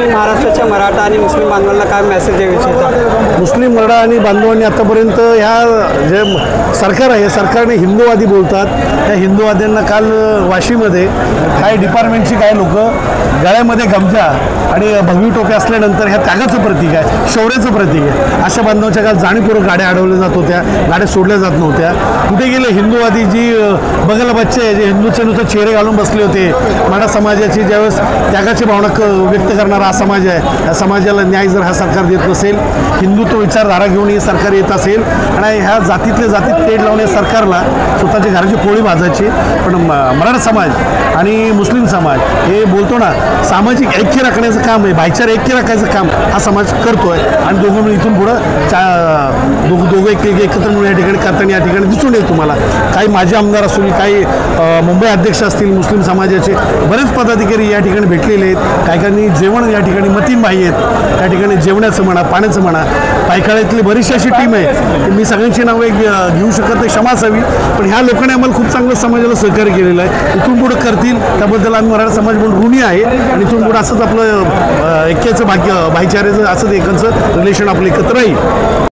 तुम्ही महाराष्ट्राच्या मराठा आणि मुस्लिम बांधवांना काय मेसेज देऊ इच्छिता? मुस्लिम मराठा आणि बांधवांनी आतापर्यंत ह्या जे सरकार आहे सरकारने हिंदूवादी बोलतात, त्या हिंदूवाद्यांना काल वाशीमध्ये काही डिपार्टमेंटची काही लोक गळ्यामध्ये गमछा आणि भगवी टोप्या असल्यानंतर ह्या त्यागाचं प्रतीक आहे, शौर्याचं प्रतीक आहे. अशा बांधवांच्या काल जाणीवपूर्वक गाड्या अडवल्या जात होत्या, गाड्या सोडल्या जात नव्हत्या. कुठे गेले हिंदूवादी जी बगल बच्चे जे हिंदूचे नुसतं चेहरे घालून बसले होते. मराठा समाजाची ज्यावेळेस त्यागाची भावना व्यक्त करणारा हा समाज आहे, या समाजाला न्याय जर हा सरकार देत नसेल, हिंदुत्व विचारधारा घेऊन हे सरकार येत असेल आणि ह्या जातीतल्या जातीत तेढ लावणे सरकारला स्वतःच्या घराची पोळी भाजायची. पण मराठा समाज आणि मुस्लिम समाज हे बोलतो ना सामाजिक ऐक्य राखण्याचं काम आहे, भाईचारा ऐक्य राखायचं काम हा समाज करतोय आणि दोघं मिळून इथून पुढं दोघं एकत्र मिळून या ठिकाणी करताना या ठिकाणी दिसून येईल तुम्हाला. काही माजी आमदार असतील, काही मुंबई अध्यक्ष असतील, मुस्लिम समाजाचे बरेच पदाधिकारी या ठिकाणी भेटलेले आहेत. काही जेवण या ठिकाणी मतीन भाई आहेत, या ठिकाणी जेवणाचं म्हणा, पाण्याचं म्हणा, पायखाळ्यातली बरीचशी अशी टीम आहे. मी सगळ्यांची नावे घेऊ शकत नाही, क्षमा असावी, पण ह्या लोकांनी आम्हाला खूप चांगलं समाजाला सहकार्य केलेलं आहे. इथून पुढं करतील त्याबद्दल आम्ही मराठा समाज म्हणून ऋणी आहे आणि इथून पुढं असंच आपलं ऐक्याचं भाईचाऱ्याचं असंच एकांचं रिलेशन आपलं एकत्र राहील.